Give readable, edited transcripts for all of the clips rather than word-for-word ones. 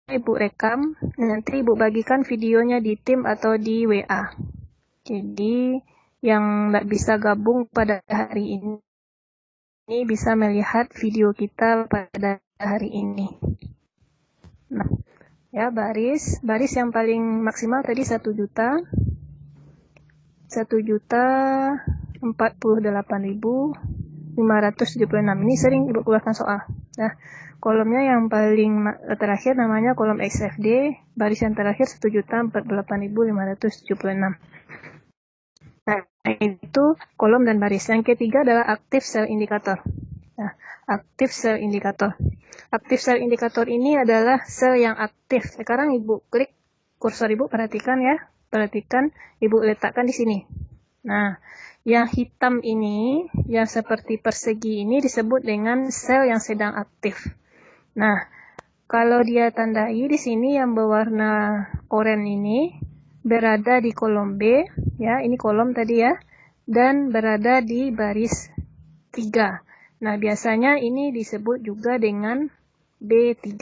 Ibu rekam, nanti Ibu bagikan videonya di tim atau di WA. Jadi yang nggak bisa gabung pada hari ini bisa melihat video kita pada hari ini. Nah, ya baris yang paling maksimal tadi 1.048.576. Ini sering Ibu keluarkan soal. Nah, kolomnya yang paling terakhir namanya kolom XFD, baris yang terakhir 1.048.576. Nah, itu kolom dan baris. Yang ketiga adalah aktif sel indikator. Nah, aktif sel indikator. Aktif sel indikator ini adalah sel yang aktif. Sekarang Ibu klik kursor Ibu, perhatikan ya. Perhatikan, Ibu letakkan di sini. Nah, yang hitam ini, yang seperti persegi ini disebut dengan sel yang sedang aktif. Nah, kalau dia tandai di sini yang berwarna oranye ini berada di kolom B, ya, ini kolom tadi ya, dan berada di baris 3. Nah, biasanya ini disebut juga dengan B3.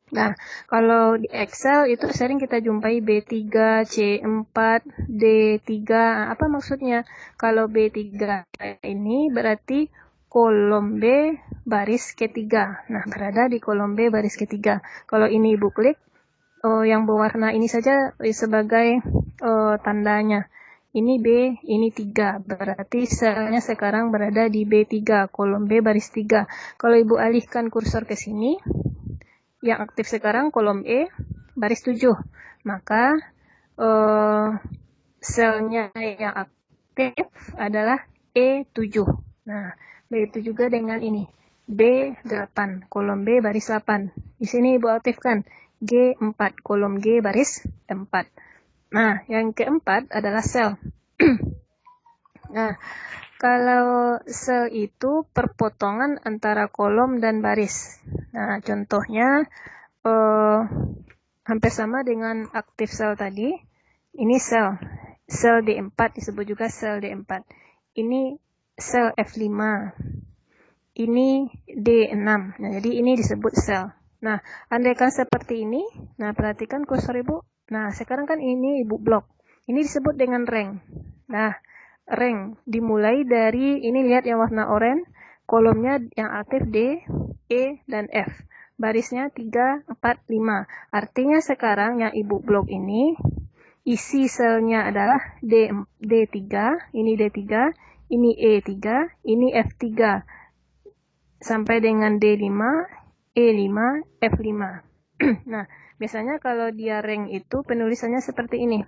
Nah, kalau di Excel itu sering kita jumpai B3, C4, D3. Apa maksudnya? Kalau B3 ini berarti kolom B baris ketiga. Nah, berada di kolom B baris ketiga. Kalau ini Ibu klik, yang berwarna ini saja sebagai tandanya. Ini B, ini 3. Berarti selnya sekarang berada di B3, kolom B baris 3. Kalau Ibu alihkan kursor ke sini, yang aktif sekarang kolom E, baris 7. Maka selnya yang aktif adalah E7. Nah, begitu juga dengan ini. B8, kolom B baris 8. Di sini Ibu aktifkan G4, kolom G baris 4. Nah, yang keempat adalah sel. Nah, kalau sel itu perpotongan antara kolom dan baris. Nah, contohnya hampir sama dengan aktif sel tadi. Ini sel D4 disebut juga sel D4. Ini sel F5. Ini D6. Nah, jadi ini disebut sel. Nah, andaikan seperti ini, nah perhatikan kursor Ibu. Nah, sekarang kan ini Ibu blok. Ini disebut dengan rank. Nah, rank dimulai dari, ini lihat yang warna oranye, kolomnya yang aktif D, E, dan F. Barisnya 3, 4, 5. Artinya sekarang yang Ibu blok ini, isi selnya adalah D3, ini D3, ini E3, ini F3. Sampai dengan D5, E5, F5. Nah, biasanya kalau dia rank itu penulisannya seperti ini.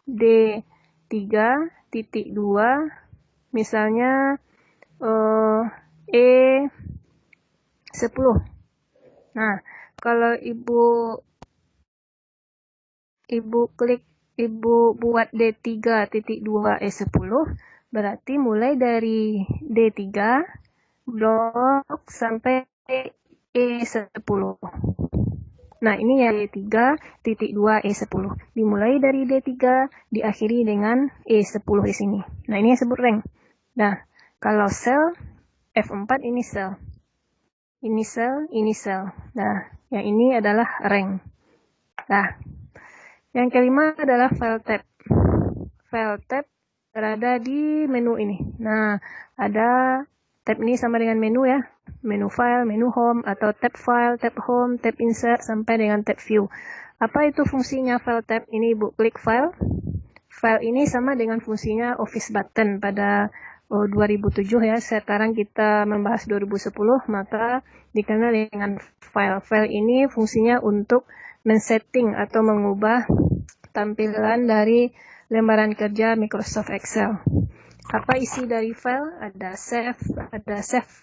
D3.2, misalnya E10. Nah, kalau Ibu klik, Ibu buat D3.2 E10, berarti mulai dari D3 blok sampai E10. Nah, ini yang D3.2 E10. Dimulai dari D3, diakhiri dengan E10 di sini. Nah, ini yang disebut rank. Nah, kalau sel F4 ini sel. Ini sel, ini sel. Nah, yang ini adalah rank. Nah, yang kelima adalah file tab. File tab berada di menu ini. Nah, ada tab ini sama dengan menu ya. Menu file, menu home, atau tab file, tab home, tab insert, sampai dengan tab view. Apa itu fungsinya file tab? Ini Ibu klik file. File ini sama dengan fungsinya office button pada 2007 ya. Sekarang kita membahas 2010, maka dikenal dengan file. File ini fungsinya untuk men-setting atau mengubah tampilan dari lembaran kerja Microsoft Excel. Apa isi dari file? Ada save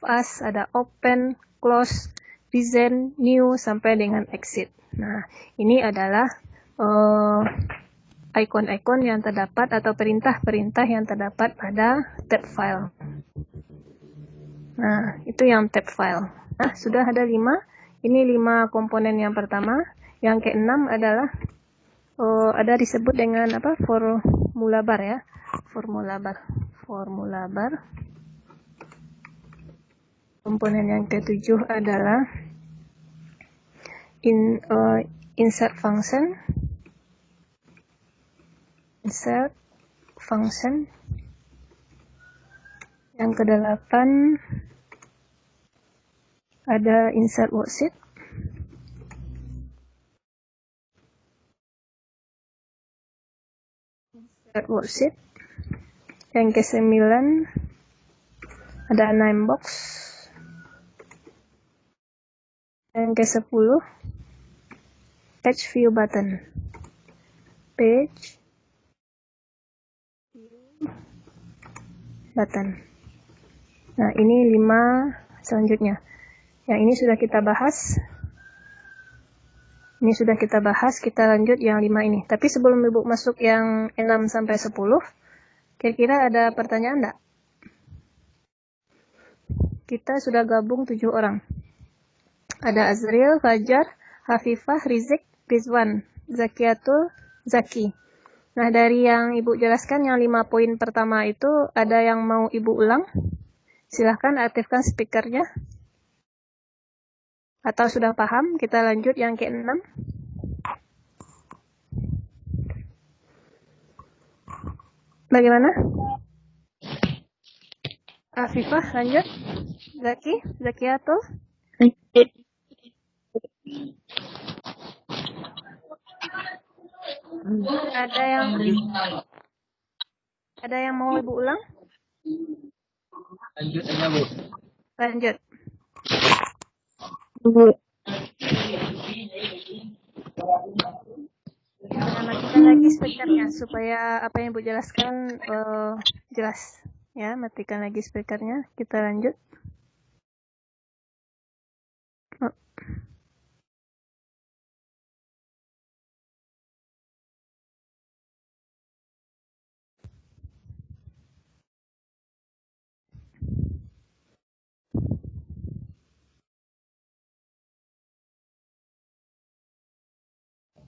as, ada open, close, present, new, sampai dengan exit. Nah, ini adalah ikon-ikon yang terdapat atau perintah-perintah yang terdapat pada tab file. Nah, itu yang tab file. Nah, sudah ada 5. Ini 5 komponen yang pertama. Yang keenam adalah ada disebut dengan apa? Formula bar ya. Formula bar. Komponen yang ketujuh adalah insert function. Insert function. Yang ke-8 ada insert worksheet. Insert worksheet. Yang ke-9 ada name box. Yang ke-10 page view button. Page view button. Nah, ini 5 selanjutnya. Yang ini sudah kita bahas. Kita lanjut yang 5 ini. Tapi sebelum Ibu masuk yang 6 sampai 10, kira-kira ada pertanyaan enggak? Kita sudah gabung 7 orang. Ada Azril, Fajar, Hafifah, Rizik, Rizwan, Zakiatul, Zaki. Nah, dari yang Ibu jelaskan yang 5 poin pertama itu, ada yang mau Ibu ulang? Silahkan aktifkan speakernya. Atau sudah paham? Kita lanjut yang ke-6. Bagaimana? Afifah, lanjut. Zakiatul. Ada yang mau Ibu ulang? Lanjut aja, Bu. Lanjut. Matikan lagi speakernya supaya apa yang Ibu jelaskan jelas. Ya, matikan lagi speakernya. Kita lanjut.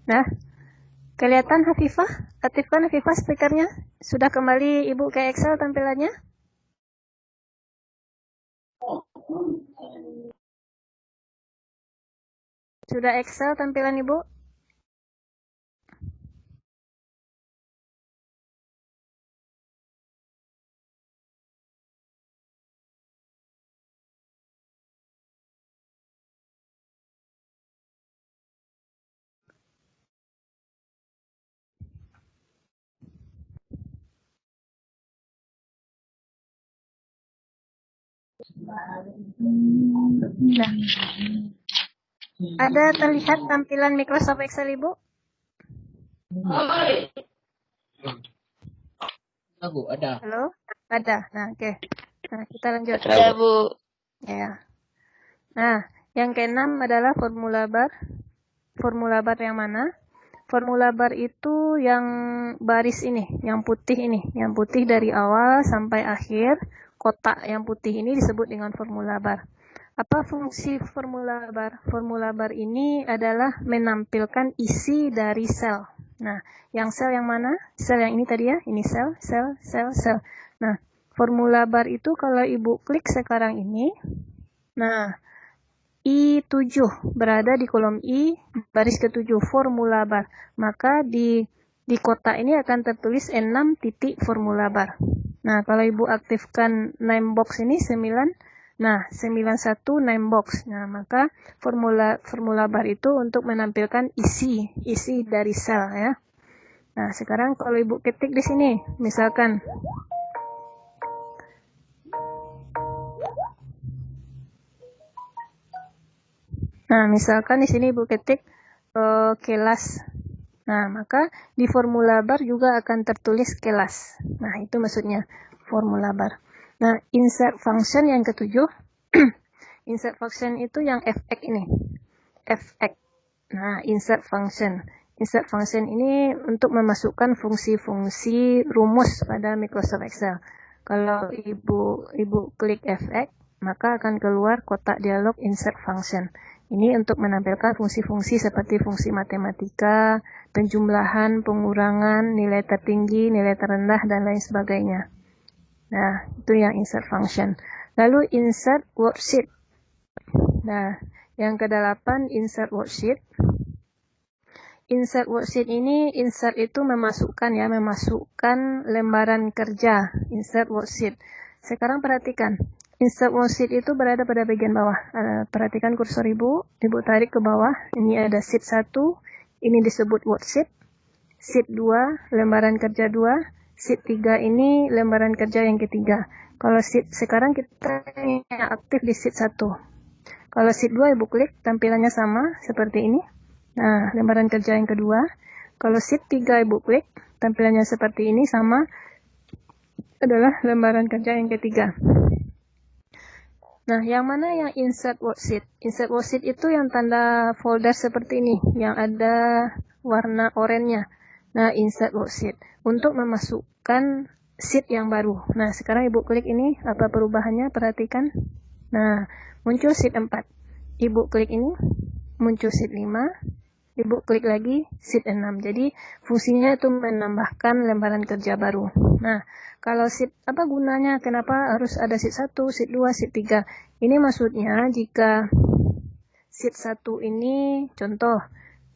Nah, kelihatan Hafifah? Aktifkan Hafifah speakernya. Sudah kembali Ibu ke Excel tampilannya? Sudah Excel tampilan Ibu? Nah, ada terlihat tampilan Microsoft Excel Ibu? Bu, ada. Halo? Ada. Nah, oke. Nah, kita lanjut. Ada, Bu. Ya. Nah, yang ke-6 adalah formula bar. Formula bar yang mana? Formula bar itu yang baris ini, yang putih ini. Yang putih dari awal sampai akhir. Kotak yang putih ini disebut dengan formula bar. Apa fungsi formula bar? Formula bar ini adalah menampilkan isi dari sel. Nah, yang sel yang mana? Sel yang ini tadi ya, ini sel. Nah, formula bar itu kalau Ibu klik sekarang ini, nah, I7 berada di kolom I, baris ke-7, formula bar. Maka di kotak ini akan tertulis 6 titik formula bar. Nah, kalau Ibu aktifkan name box ini 9, nah 91 name box. Nah, maka formula bar itu untuk menampilkan isi dari sel ya. Nah, sekarang kalau Ibu ketik di sini, misalkan di sini Ibu ketik kelas. Nah, maka di formula bar juga akan tertulis kelas. Nah, itu maksudnya formula bar. Nah, insert function yang ke-7. Insert function itu yang fx ini. Fx. Nah, insert function. Insert function ini untuk memasukkan fungsi-fungsi rumus pada Microsoft Excel. Kalau Ibu klik fx, maka akan keluar kotak dialog insert function. Ini untuk menampilkan fungsi-fungsi seperti fungsi matematika, penjumlahan, pengurangan, nilai tertinggi, nilai terendah, dan lain sebagainya. Nah, itu yang insert function. Lalu insert worksheet. Nah, yang ke-8 insert worksheet. Insert worksheet ini, insert itu memasukkan lembaran kerja, insert worksheet. Sekarang perhatikan, insert worksheet itu berada pada bagian bawah. Perhatikan kursor Ibu tarik ke bawah. Ini ada sheet 1, ini disebut worksheet. Sheet 2, lembaran kerja 2. Sheet 3 ini lembaran kerja yang ketiga. Kalau sheet sekarang kita yang aktif di sheet 1. Kalau sheet 2 Ibu klik, tampilannya sama seperti ini. Nah, lembaran kerja yang kedua. Kalau sheet 3 Ibu klik, tampilannya seperti ini, sama adalah lembaran kerja yang ketiga. Nah, yang mana yang insert worksheet? Insert worksheet itu yang tanda folder seperti ini, yang ada warna oranye-nya. Nah, insert worksheet untuk memasukkan sheet yang baru. Nah, sekarang Ibu klik ini, apa perubahannya? Perhatikan. Nah, muncul sheet 4. Ibu klik ini, muncul sheet 5. Ibu klik lagi, sheet 6. Jadi, fungsinya itu menambahkan lembaran kerja baru. Nah, kalau sheet, apa gunanya? Kenapa harus ada sheet 1, sheet 2, sheet 3? Ini maksudnya jika sheet 1 ini, contoh,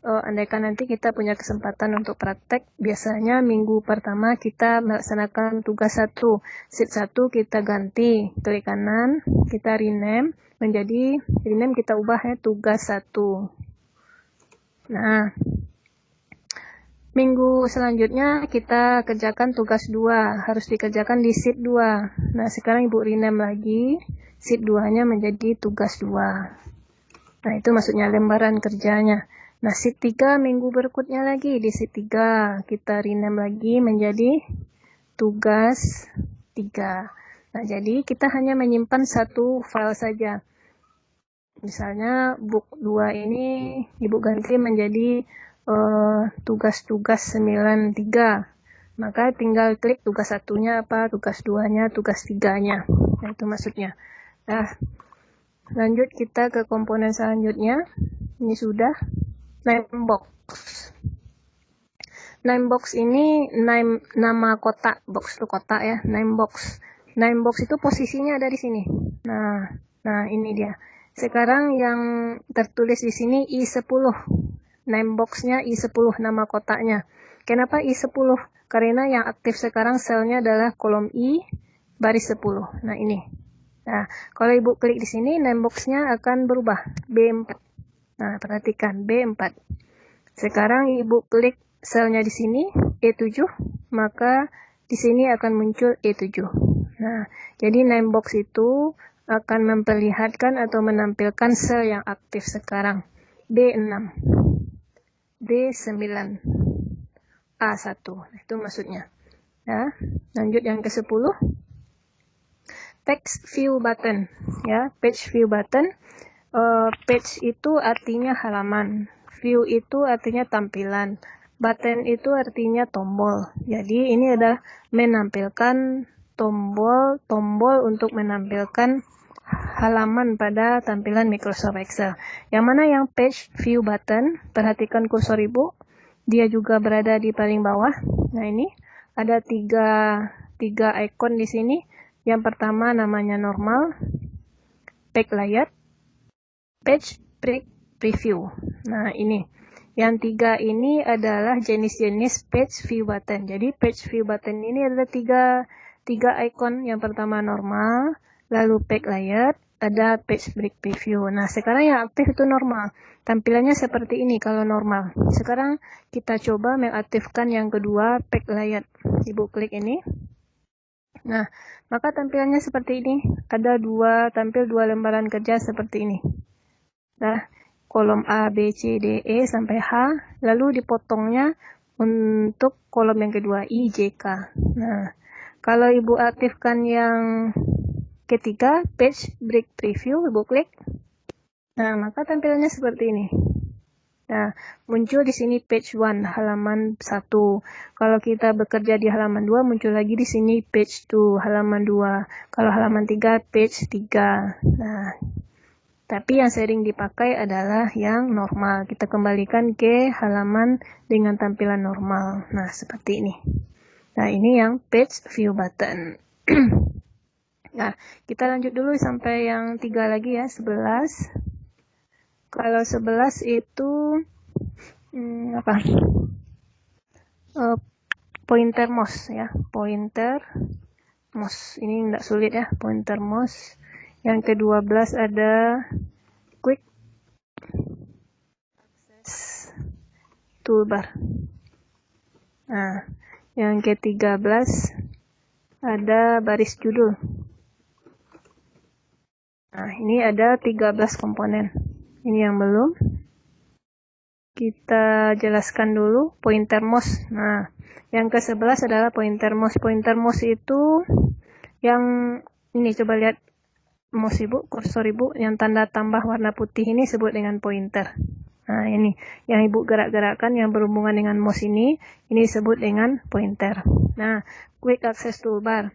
andaikan nanti kita punya kesempatan untuk praktek, biasanya minggu pertama kita melaksanakan tugas 1. Sheet 1 kita ganti, klik kanan, kita rename, kita ubah ya tugas 1. Nah, minggu selanjutnya kita kerjakan tugas 2, harus dikerjakan di sheet 2. Nah, sekarang Ibu rename lagi, sheet 2-nya menjadi tugas 2. Nah, itu maksudnya lembaran kerjanya. Nah, sheet 3 minggu berikutnya lagi, di sheet 3 kita rename lagi menjadi tugas 3. Nah, jadi kita hanya menyimpan satu file saja. Misalnya book 2 ini Ibu ganti menjadi tugas-tugas 93. Maka tinggal klik tugas 1-nya apa, tugas 2-nya, tugas 3-nya. Nah, itu maksudnya. Nah, lanjut kita ke komponen selanjutnya. Ini sudah name box. Name box ini nama kotak, box itu kotak ya, name box. Name box itu posisinya ada di sini. Nah ini dia. Sekarang yang tertulis di sini I10. Name box-nya I10 nama kotaknya. Kenapa I10? Karena yang aktif sekarang selnya adalah kolom I baris 10. Nah, ini. Nah, kalau Ibu klik di sini, name box-nya akan berubah. B4. Nah, perhatikan B4. Sekarang Ibu klik selnya di sini, E7, maka di sini akan muncul E7. Nah, jadi name box itu akan memperlihatkan atau menampilkan sel yang aktif sekarang. B6, B9, A1. Itu maksudnya. Ya, lanjut yang ke-10. Text view button. Ya, page view button. Page itu artinya halaman. View itu artinya tampilan. Button itu artinya tombol. Jadi ini adalah menampilkan tombol untuk menampilkan halaman pada tampilan Microsoft Excel. Yang mana yang page view button, perhatikan kursor Ibu, dia juga berada di paling bawah. Nah, ini ada tiga icon di sini. Yang pertama namanya normal, backlight, page break preview. Nah, ini. Yang 3 ini adalah jenis-jenis page view button. Jadi page view button ini adalah tiga icon. Yang pertama normal, lalu backlight, ada page break preview. Nah, sekarang yang aktif itu normal. Tampilannya seperti ini kalau normal. Sekarang kita coba mengaktifkan yang kedua, backlight. Ibu klik ini. Nah, maka tampilannya seperti ini. Ada tampil dua lembaran kerja seperti ini. Nah, kolom A, B, C, D, E sampai H, lalu dipotongnya untuk kolom yang kedua, I, J, K. Nah, kalau Ibu aktifkan yang ketiga, page break preview, Ibu klik. Nah, maka tampilannya seperti ini. Nah, muncul di sini page 1, halaman 1. Kalau kita bekerja di halaman 2, muncul lagi di sini page 2, halaman 2. Kalau halaman 3, page 3. Nah, tapi yang sering dipakai adalah yang normal. Kita kembalikan ke halaman dengan tampilan normal. Nah, seperti ini. Nah, ini yang page view button. Nah, kita lanjut dulu sampai yang 3 lagi ya, 11. Kalau 11 itu apa? Pointer mouse ya, pointer mouse. Ini enggak sulit ya, pointer mouse. Yang ke-12 ada quick access toolbar. Nah, yang ke-13 ada baris judul. Nah, ini ada 13 komponen. Ini yang belum. Kita jelaskan dulu pointer mouse. Nah, yang ke-11 adalah pointer mouse. Pointer mouse itu yang ini, coba lihat mouse Ibu, kursor Ibu, yang tanda tambah warna putih ini sebut dengan pointer. Nah, ini yang Ibu gerak-gerakkan yang berhubungan dengan mouse ini disebut dengan pointer. Nah, quick access toolbar.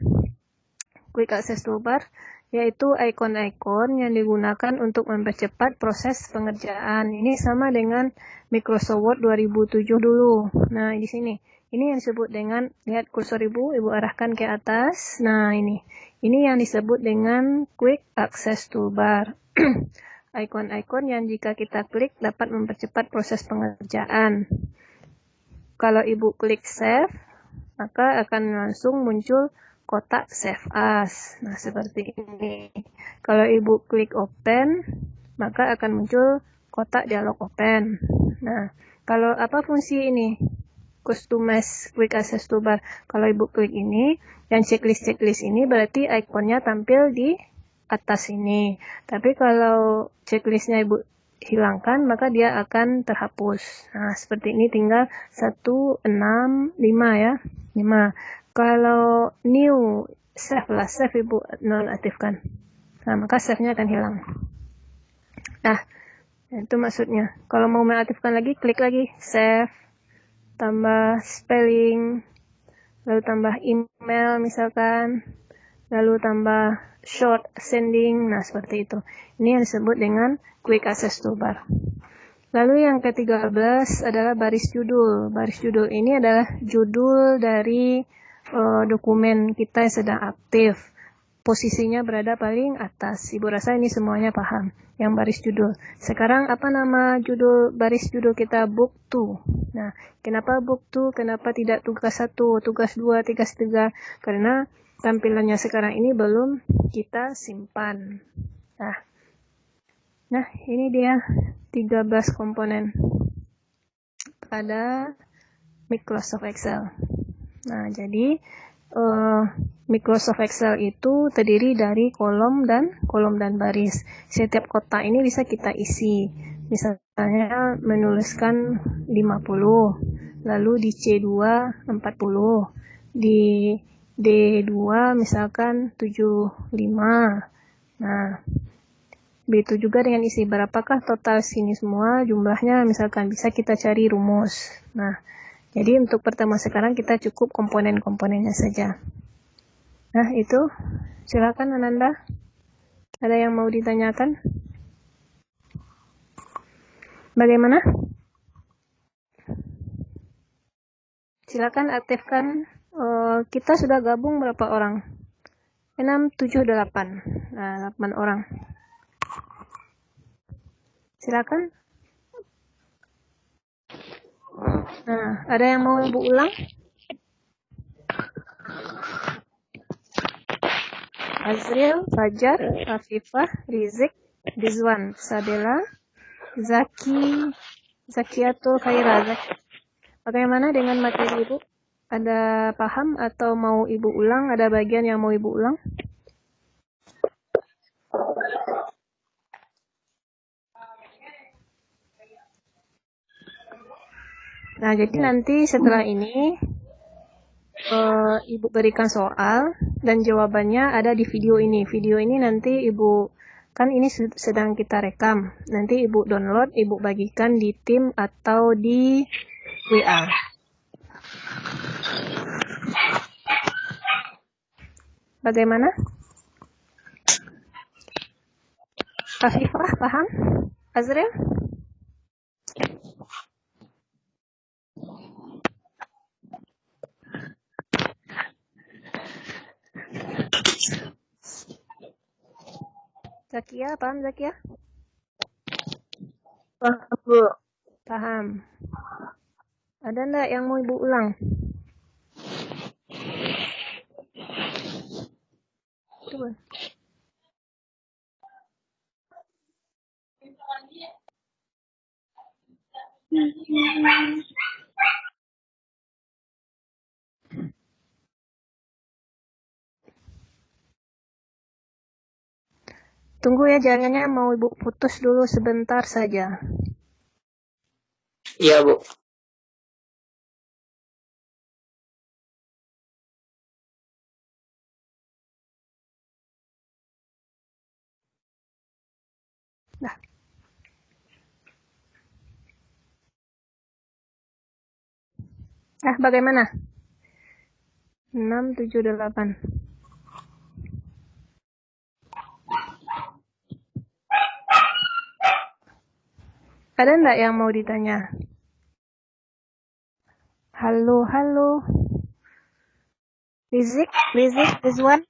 Quick access toolbar yaitu ikon-ikon yang digunakan untuk mempercepat proses pengerjaan. Ini sama dengan Microsoft Word 2007 dulu. Nah, di sini. Ini yang disebut dengan, lihat kursor Ibu arahkan ke atas. Nah, ini yang disebut dengan Quick Access Toolbar. Ikon-ikon yang jika kita klik dapat mempercepat proses pengerjaan. Kalau Ibu klik Save, maka akan langsung muncul kotak Save As. Nah, seperti ini. Kalau Ibu klik Open, maka akan muncul kotak dialog Open. Nah, kalau apa fungsi ini? Customize Quick Access Toolbar. Kalau Ibu klik ini, yang checklist ini berarti ikonnya tampil di atas ini. Tapi kalau checklistnya Ibu hilangkan, maka dia akan terhapus. Nah, seperti ini tinggal 1, 6, 5 ya. 5. Kalau new save lah, save Ibu nonaktifkan. Nah, maka save-nya akan hilang. Nah, itu maksudnya. Kalau mau mengaktifkan lagi, klik lagi save, tambah spelling, lalu tambah email misalkan, lalu tambah short sending. Nah, seperti itu. Ini yang disebut dengan quick access toolbar. Lalu yang ke-13 adalah baris judul. Baris judul ini adalah judul dari dokumen kita yang sedang aktif. Posisinya berada paling atas. Ibu rasa ini semuanya paham. Yang baris judul. Sekarang apa nama judul baris judul kita? Book 2. Nah, kenapa book 2? Kenapa tidak tugas 1, tugas 2, tugas 3? Karena tampilannya sekarang ini belum kita simpan. Nah, ini dia 13 komponen pada Microsoft Excel. Nah, jadi Microsoft Excel itu terdiri dari kolom dan baris. Setiap kotak ini bisa kita isi. Misalnya menuliskan 50, lalu di C2 40, di D2 misalkan 75. Nah, begitu juga dengan isi. Berapakah total sini semua jumlahnya, misalkan bisa kita cari rumus. Nah, jadi untuk pertama sekarang kita cukup komponen-komponennya saja. Nah, itu. Silakan Ananda. Ada yang mau ditanyakan? Bagaimana? Silakan aktifkan. Kita sudah gabung berapa orang? 6, 7, 8. Nah, 8 orang. Silakan. Nah, ada yang mau Ibu ulang? Azril, Fajar, Afifah, Rizik, Rizwan, Sadela, Zakiatul Khaira. Bagaimana dengan materi Ibu? Ada paham atau mau Ibu ulang? Ada bagian yang mau Ibu ulang? Nah, jadi nanti setelah ini Ibu berikan soal dan jawabannya ada di video ini. Video ini nanti Ibu, kan ini sedang kita rekam. Nanti Ibu download, Ibu bagikan di tim atau di WA. Bagaimana? Afifah, paham? Azril? Zakia, paham Zakia? Paham, Bu. Paham. Ada enggak yang mau Ibu ulang? Coba. Tunggu ya, jaringannya mau Ibu putus dulu sebentar saja. Iya, Bu. Nah. Nah, bagaimana? 6, 7, 8. Ada enggak yang mau ditanya? Halo, halo. Rizik, Rizwan.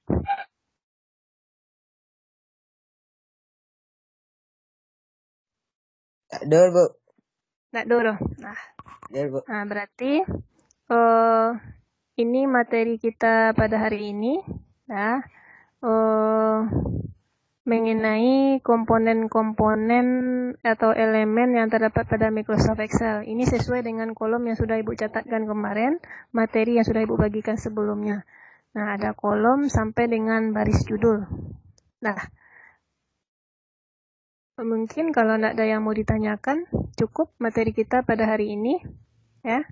Tak dor, Bu. Enggak dulu. Nah, Dor, Bu. berarti ini materi kita pada hari ini, ya, mengenai komponen-komponen atau elemen yang terdapat pada Microsoft Excel. Ini sesuai dengan kolom yang sudah Ibu catatkan kemarin, materi yang sudah Ibu bagikan sebelumnya. Nah, ada kolom sampai dengan baris judul. Nah, mungkin kalau tidak ada yang mau ditanyakan, cukup materi kita pada hari ini, ya.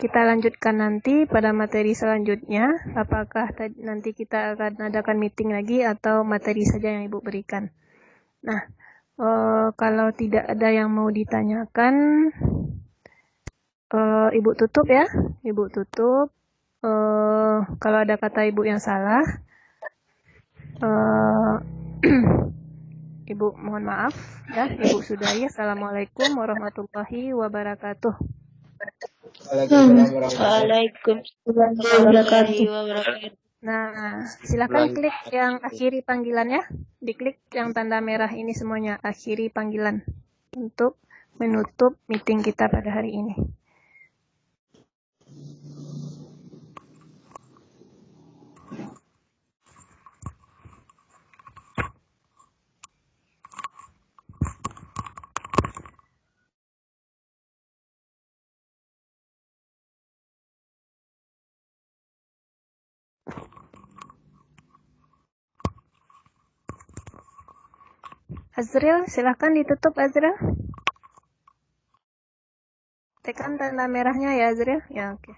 Kita lanjutkan nanti pada materi selanjutnya. Apakah nanti kita akan adakan meeting lagi atau materi saja yang Ibu berikan. Nah, kalau tidak ada yang mau ditanyakan, Ibu tutup ya. Ibu tutup. Kalau ada kata Ibu yang salah, Ibu mohon maaf ya. Ibu sudahi. Assalamualaikum warahmatullahi wabarakatuh. Waalaikumsalam warahmatullahi wabarakatuh. Nah, silakan klik yang akhiri panggilannya. Diklik yang tanda merah ini semuanya, akhiri panggilan untuk menutup meeting kita pada hari ini. Azril, silakan ditutup Azril. Tekan tanda merahnya ya Azril. Ya, oke.